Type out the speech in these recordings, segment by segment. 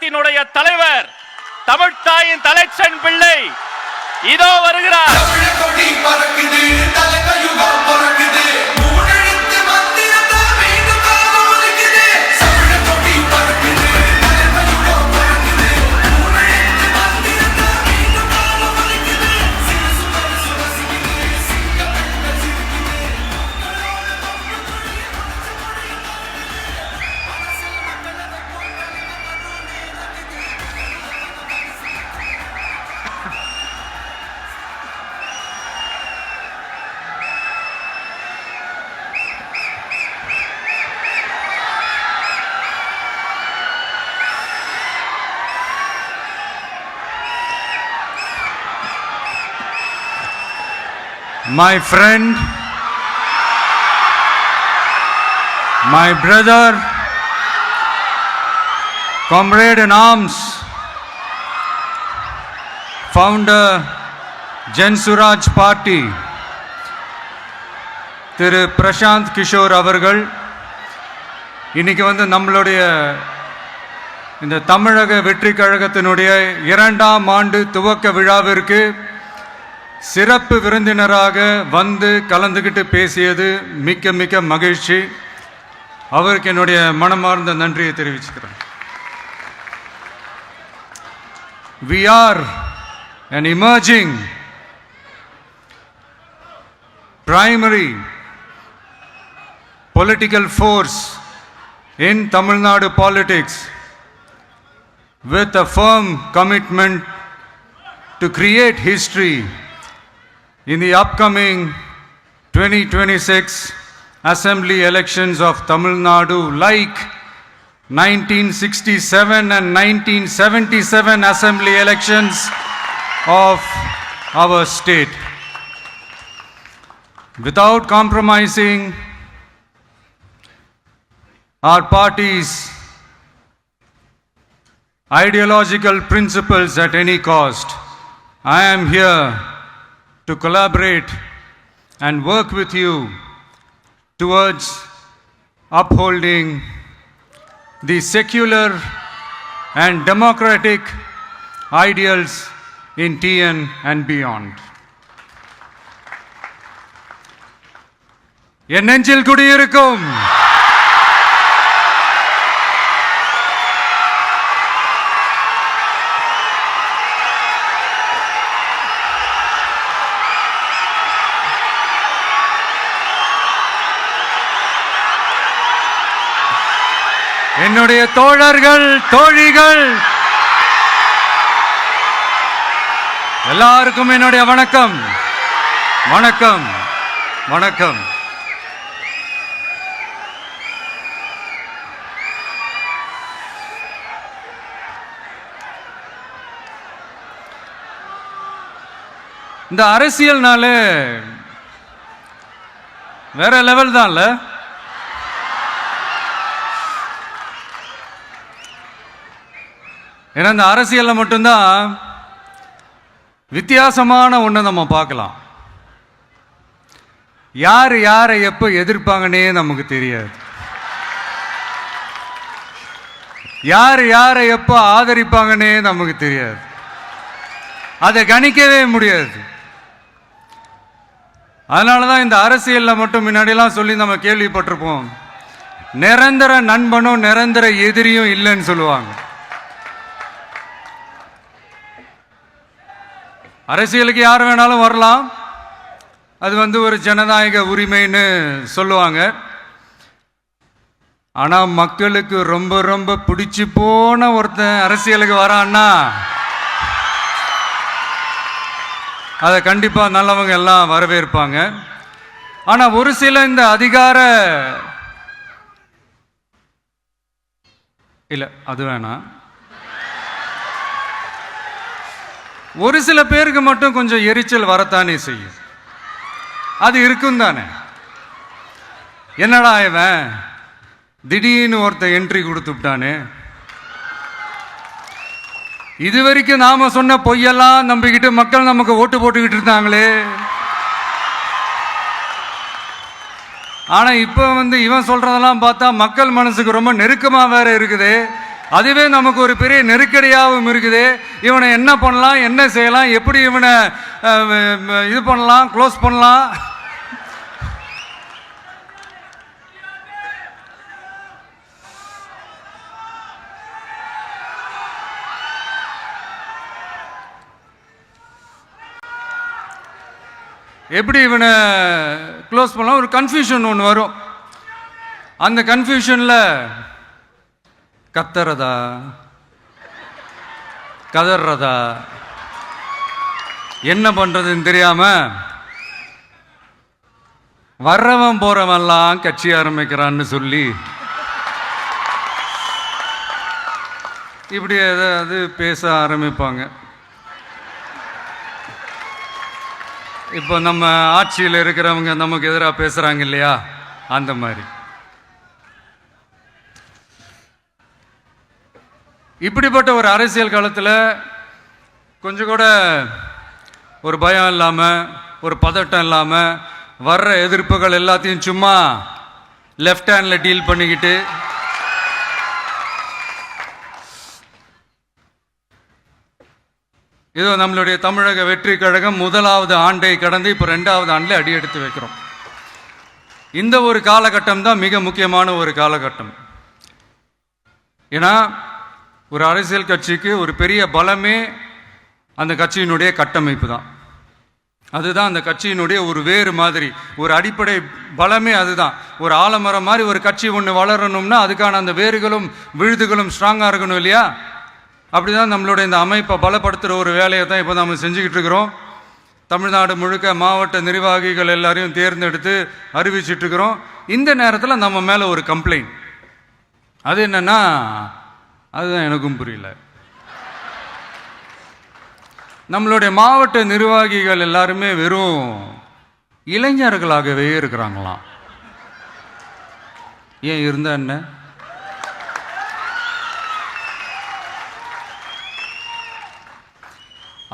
கழகத்தினுடைய தலைவர் தமிழ்த்தாயின் தலைச்சன் பிள்ளை இதோ வருகிறார். My friend, my brother, comrade in arms, founder Jan Suraj Party, திரு பிரசாந்த் கிஷோர் அவர்கள் இன்னைக்கு நம்மளுடைய இந்த தமிழக வெற்றி கழகத்தினுடைய 2ஆம் ஆண்டு துவக்க விழாவிற்கு சிறப்பு விருந்தினராக கலந்துக்கிட்டு பேசியது மிக்க மிக்க மகிழ்ச்சி. அவருக்கு என்னுடைய மனமார்ந்த நன்றியை தெரிவிச்சுக்கிறேன். We are an emerging primary political force in Tamil Nadu politics with a firm commitment to create history in the upcoming 2026 assembly elections of Tamil Nadu, like 1967 and 1977 assembly elections of our state. Without compromising our party's ideological principles at any cost, I am here to collaborate and work with you towards upholding the secular and democratic ideals in TN and beyond. என் நெஞ்சில் குடியிருக்கும் என்னுடைய தோழர்கள் தோழிகள் எல்லாருக்கும் என்னுடைய வணக்கம் வணக்கம் வணக்கம். இந்த அரசியல்னாலே வேற லெவல் தான்ல. ஏன்னா இந்த அரசியலில் மட்டும்தான் வித்தியாசமான ஒன்று நம்ம பார்க்கலாம். யார் யாரை எப்போ எதிர்ப்பாங்கன்னே நமக்கு தெரியாது. யார் யாரை எப்போ ஆதரிப்பாங்கன்னே நமக்கு தெரியாது. அதை கணிக்கவே முடியாது. அதனால தான் இந்த அரசியலில் மட்டும் முன்னாடியெல்லாம் சொல்லி நம்ம கேள்விப்பட்டிருப்போம், நிரந்தர நண்பனும் நிரந்தர எதிரியும் இல்லைன்னு சொல்லுவாங்க. அரசியலுக்கு யார் வேணாலும் வரலாம், அது ஒரு ஜனநாயக உரிமைன்னு சொல்லுவாங்க. ஆனால் மக்களுக்கு ரொம்ப ரொம்ப பிடிச்சி போன ஒருத்தன் அரசியலுக்கு வரான்னா அதை கண்டிப்பாக நல்லவங்க எல்லாம் வரவேற்பாங்க. ஆனால் ஒரு சில இந்த அதிகார இல்லை அது வேணாம், ஒரு சில பேருக்கு மட்டும் கொஞ்சம் எரிச்சல் வரத்தானே செய்யும். அது இருக்கும் தானே. என்னடா இவன் திடீர்னு ஒருத்த என்ட்ரி கொடுத்துட்டானே, இது வரைக்கும் நாம சொன்ன பொய்யெல்லாம் நம்பிக்கிட்டு மக்கள் நமக்கு ஓட்டு போட்டுக்கிட்டு இருந்தாங்களே, ஆனா இப்ப இவன் சொல்றதெல்லாம் பார்த்தா மக்கள் மனசுக்கு ரொம்ப நெருக்கமா வேற இருக்குது. அதுவே நமக்கு ஒரு பெரிய நெருக்கடியாகவும் இருக்குது. இவனை என்ன பண்ணலாம், என்ன செய்யலாம், எப்படி இவனை இது பண்ணலாம், க்ளோஸ் பண்ணலாம். எப்படி இவனை க்ளோஸ் பண்ணலாம், ஒரு கன்ஃபியூஷன் ஒன்று வரும். அந்த கன்ஃபியூஷனில் கத்துறதா கதறதா என்ன பண்றதுன்னு தெரியாம வர்றவன் போறவன்லாம் கட்சி ஆரம்பிக்கிறான்னு சொல்லி இப்படி ஏதாவது பேச ஆரம்பிப்பாங்க. இப்போ நம்ம ஆட்சியில் இருக்கிறவங்க நமக்கு எதிராக பேசுறாங்க இல்லையா, அந்த மாதிரி. இப்படிப்பட்ட ஒரு அரசியல் காலத்தில் கொஞ்சம் கூட ஒரு பயம் இல்லாமல், ஒரு பதட்டம் இல்லாமல், வர்ற எதிர்ப்புகள் எல்லாத்தையும் சும்மா லெஃப்ட் ஹேண்டில் டீல் பண்ணிக்கிட்டு இதோ நம்மளுடைய தமிழக வெற்றி கழகம் முதலாவது ஆண்டை கடந்து இப்போ 2வது ஆண்டில் அடி எடுத்து வைக்கிறோம். இந்த ஒரு காலகட்டம் தான் மிக முக்கியமான ஒரு காலகட்டம். ஏன்னா ஒரு அரசியல் கட்சிக்கு ஒரு பெரிய பலமே அந்த கட்சியினுடைய கட்டமைப்பு தான். அதுதான் அந்த கட்சியினுடைய ஒரு வேறு மாதிரி, ஒரு அடிப்படை பலமே அதுதான். ஒரு ஆலமரம் மாதிரி ஒரு கட்சி ஒன்று வளரணும்னா அதுக்கான அந்த வேர்களும் விழுதுகளும் ஸ்ட்ராங்காக இருக்கணும் இல்லையா. அப்படிதான் நம்மளுடைய இந்த அமைப்பை பலப்படுத்துகிற ஒரு வேலையை தான் இப்போ நம்ம செஞ்சுக்கிட்டு இருக்கிறோம். தமிழ்நாடு முழுக்க மாவட்ட நிர்வாகிகள் எல்லாரையும் தேர்ந்தெடுத்து அறிவிச்சிட்டு இருக்கிறோம். இந்த நேரத்தில் நம்ம மேலே ஒரு கம்ப்ளைண்ட், அது என்னன்னா, அதுதான் எனக்கும் புரியல. நம்மளுடைய மாவட்ட நிர்வாகிகள் எல்லாருமே வெறும் இளைஞர்களாகவே இருக்கிறாங்களாம். ஏன் இருந்தா என்ன?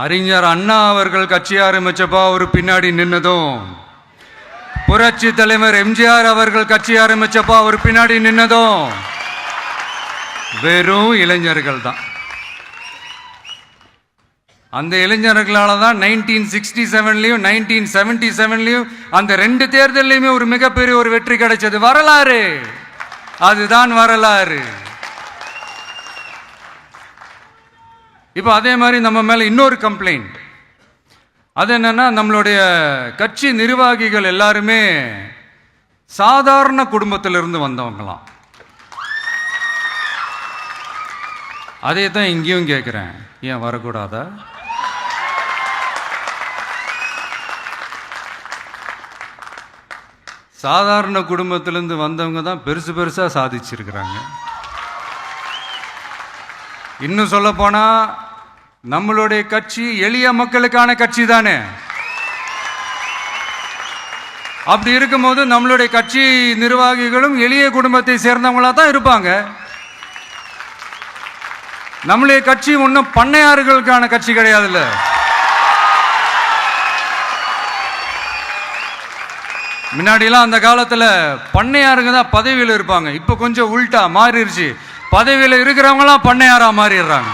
அறிஞர் அண்ணா அவர்கள் கட்சி ஆரம்பிச்சப்பா அவர் பின்னாடி நின்னதும், புரட்சி தலைவர் எம்ஜிஆர் அவர்கள் கட்சி ஆரம்பிச்சப்பா அவர் பின்னாடி நின்னதும் வெறும் இளைஞர்கள் தான். அந்த இளைஞர்களால தான் 1967லையும் 1977லையும் அந்த 2 தேர்தலையுமே ஒரு மிகப்பெரிய ஒரு வெற்றி கிடைச்சது. வரலாறு, அதுதான் வரலாறு. இப்போ அதே மாதிரி நம்ம மேல இன்னொரு கம்ப்ளைண்ட், அது என்னன்னா, நம்மளுடைய கட்சி நிர்வாகிகள் எல்லாருமே சாதாரண குடும்பத்திலிருந்து வந்தவங்களாம். அதே தான் இங்கேயும் கேட்குறேன், ஏன் வரக்கூடாதா? சாதாரண குடும்பத்திலிருந்து வந்தவங்க தான் பெருசு பெருசா சாதிச்சிருக்கிறாங்க. இன்னும் சொல்ல போனா நம்மளுடைய கட்சி எளிய மக்களுக்கான கட்சி தானே. அப்படி இருக்கும்போது நம்மளுடைய கட்சி நிர்வாகிகளும் எளிய குடும்பத்தை சேர்ந்தவங்களா தான் இருப்பாங்க. நம்மளுடைய கட்சி ஒன்றும் பண்ணையாறுகளுக்கான கட்சி கிடையாதுல்ல. முன்னாடிலாம் அந்த காலத்தில் பண்ணையாருங்க தான் பதவியில் இருப்பாங்க. இப்போ கொஞ்சம் உல்டா மாறிடுச்சு, பதவியில் இருக்கிறவங்களாம் பண்ணையாரா மாறிடுறாங்க.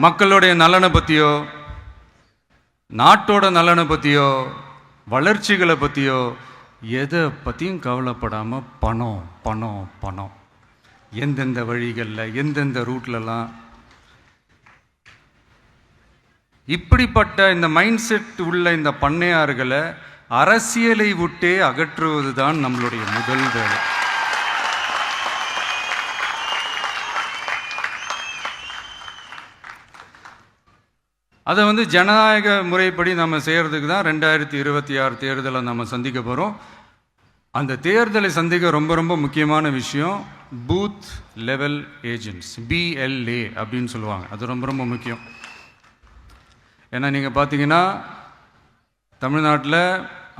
மக்களுடைய நலனை பற்றியோ, நாட்டோட நலனை பற்றியோ, வளர்ச்சிகளை பற்றியோ எதை பற்றியும் கவலைப்படாமல் பணம் பணம் பணம், எந்தெந்த வழிகளில் எந்தெந்த ரூட்லலாம். இப்படிப்பட்ட இந்த மைண்ட் செட் உள்ள இந்த பண்ணையார்களை அரசியலை விட்டே அகற்றுவது தான் நம்மளுடைய முதல் வேலை. அதை ஜனநாயக முறைப்படி நம்ம செய்கிறதுக்கு தான் 2026 தேர்தலை நம்ம சந்திக்க போகிறோம். அந்த தேர்தலை சந்திக்க ரொம்ப ரொம்ப முக்கியமான விஷயம் பூத் லெவல் ஏஜென்ட்ஸ், BLA அப்படின்னு சொல்லுவாங்க. அது ரொம்ப ரொம்ப முக்கியம். ஏன்னா நீங்கள் பார்த்தீங்கன்னா தமிழ்நாட்டில்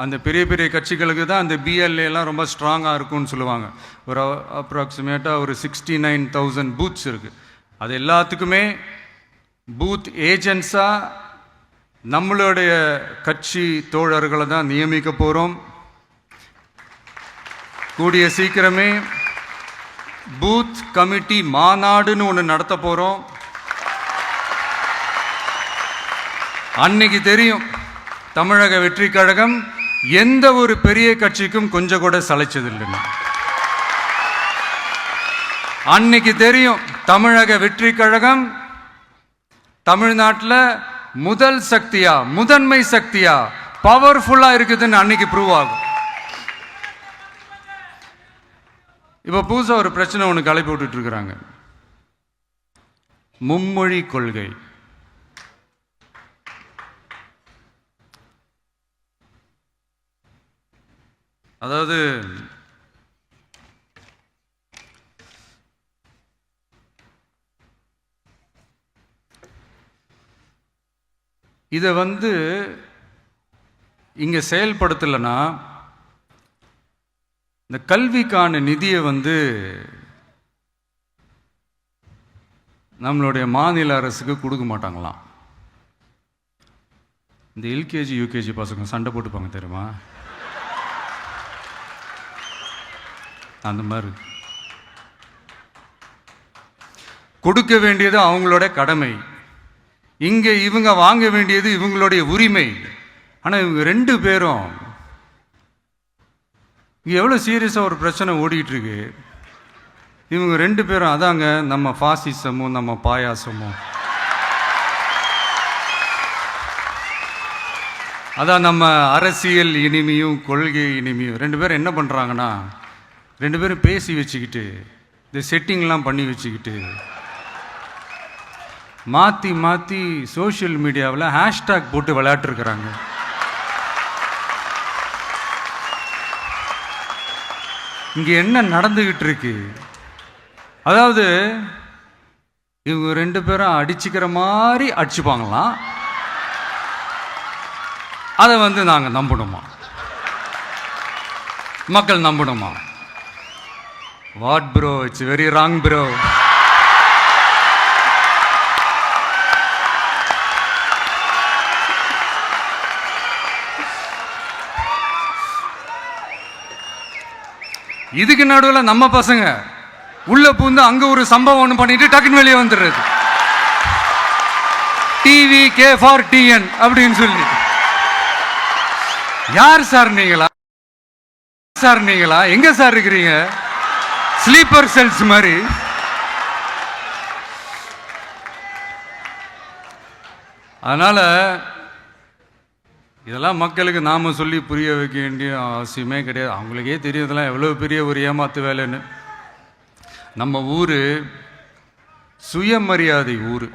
அந்த பெரிய பெரிய கட்சிகளுக்கு தான் அந்த BLAலாம் ரொம்ப ஸ்ட்ராங்காக இருக்கும்னு சொல்லுவாங்க. ஒரு அப்ராக்சிமேட்டாக ஒரு 69,000 பூத்ஸ் இருக்குது. அது எல்லாத்துக்குமே பூத் ஏஜென்ட்ஸாக நம்மளுடைய கட்சி தோழர்களை தான் நியமிக்க போகிறோம். கூடிய சீக்கிரமே பூத் கமிட்டி மாநாடுன்னு ஒன்று நடத்த போகிறோம். அன்னைக்கு தெரியும் தமிழக வெற்றி கழகம் எந்த ஒரு பெரிய கட்சிக்கும் கொஞ்சம் கூட சளைச்சதில்லைன்னு. அன்னைக்கு தெரியும் தமிழக வெற்றி கழகம் தமிழ்நாட்டில் முதல் சக்தியா, முதன்மை சக்தியா, பவர்ஃபுல்லா இருக்குதுன்னு அன்னைக்கு ப்ரூவ் ஆகும். இப்ப புதுசா ஒரு பிரச்சனை ஒன்று கிளப்பி விட்டுட்டு இருக்கிறாங்க, மும்மொழி கொள்கை. அதாவது இதை இங்கே செயல்படுத்தலைன்னா இந்த கல்விக்கான நிதியை நம்மளுடைய மாநில அரசுக்கு கொடுக்க மாட்டாங்களாம். இந்த எல்கேஜி யூகேஜி பசங்க சண்டை போட்டுப்பாங்க தெரியுமா, அந்த மாதிரி கொடுக்க வேண்டியது அவங்களோட கடமை, இங்கே இவங்க வாங்க வேண்டியது இவங்களுடைய உரிமை. ஆனால் இவங்க ரெண்டு பேரும் இங்கே எவ்வளோ சீரியஸாக ஒரு பிரச்சனை ஓடிட்டு இருக்கு. இவங்க ரெண்டு பேரும் அதாங்க நம்ம பாசிசமும் நம்ம பாயாசமும், அதான் நம்ம அரசியல் இனிமையும் கொள்கை இனிமையும். ரெண்டு பேரும் என்ன பண்ணுறாங்கன்னா, ரெண்டு பேரும் பேசி வச்சுக்கிட்டு இந்த செட்டிங்லாம் பண்ணி வச்சுக்கிட்டு மாற்றி மாற்றி சோஷியல் மீடியாவில் ஹேஷ்டாக் போட்டு விளையாட்டுருக்குறாங்க. இங்கே என்ன நடந்துக்கிட்டு இருக்கு, அதாவது இவங்க ரெண்டு பேரும் அடிச்சுக்கிற மாதிரி அடிச்சுப்பாங்களாம். அதை நாங்கள் நம்பணுமா, மக்கள் நம்பணுமா? What bro, it's very wrong bro. இதுக்கு நடுவில் நம்ம பசங்க உள்ள பூந்து அங்க ஒரு சம்பவம் ஒன்று பண்ணிட்டு டக்குன்னு வெளியே வந்துடுறது, டிவி கே ஃபார் டிஎன் அப்படின்னு சொல்லி. யார் சார் நீங்களா, சார் நீங்களா, எங்க சார் இருக்கிறீங்க? ஸ்லீப்பர் செல்ஸ் மாதிரி. அதனால இதெல்லாம் மக்களுக்கு நாம சொல்லி புரிய வைக்க வேண்டிய அவசியமே கிடையாது. அவங்களுக்கே தெரியும் இதெல்லாம் எவ்வளோ பெரிய ஒரு ஏமாத்து வேலைன்னு. நம்ம ஊர் சுயமரியாதை ஊர்,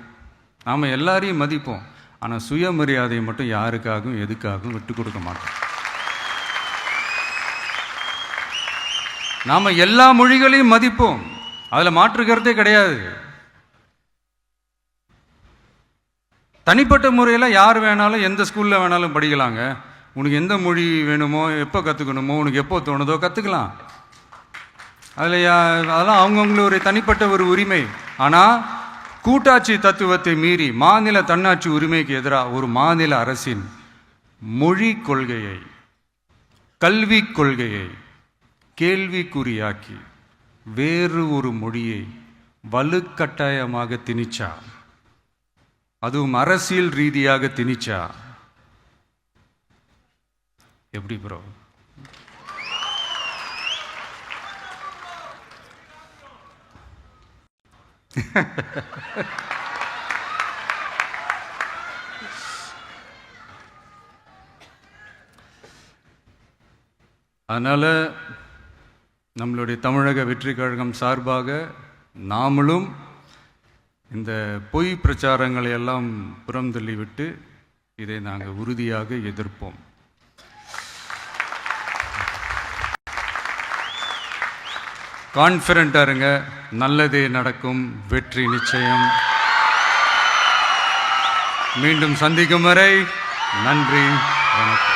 நாம் எல்லாரையும் மதிப்போம். ஆனால் சுயமரியாதையை மட்டும் யாருக்காகவும் எதுக்காகவும் விட்டு கொடுக்க மாட்டோம். நாம் எல்லா மொழிகளையும் மதிப்போம், அதில் மாற்றுக்கிறதே கிடையாது. தனிப்பட்ட முறையில் யார் வேணாலும் எந்த ஸ்கூலில் வேணாலும் படிக்கலாங்க. உனக்கு எந்த மொழி வேணுமோ, எப்போ கற்றுக்கணுமோ, உனக்கு எப்போ தோணுதோ கற்றுக்கலாம். அதெல்லாம் அவங்கவுங்களுடைய தனிப்பட்ட ஒரு உரிமை. ஆனால் கூட்டாட்சி தத்துவத்தை மீறி மாநில தன்னாட்சி உரிமைக்கு எதிராக ஒரு மாநில அரசின் மொழி கொள்கையை, கல்வி கொள்கையை கேள்விக்குறியாக்கி வேறு ஒரு மொழியை வலுக்கட்டாயமாக திணிச்சா, அதுவும் அரசியல் ரீதியாக திணிச்சா எப்படி ப்ரோ? அதனால் நம்மளுடைய தமிழக வெற்றி கழகம் சார்பாக நாமளும் இந்த பொய் பிரச்சாரங்களை எல்லாம் புறம் தள்ளிவிட்டு இதை நாங்கள் உறுதியாக எதிர்ப்போம். கான்ஃபிடென்ட்டாக இருங்க, நல்லதே நடக்கும், வெற்றி நிச்சயம். மீண்டும் சந்திக்கும் வரை நன்றி, வணக்கம்.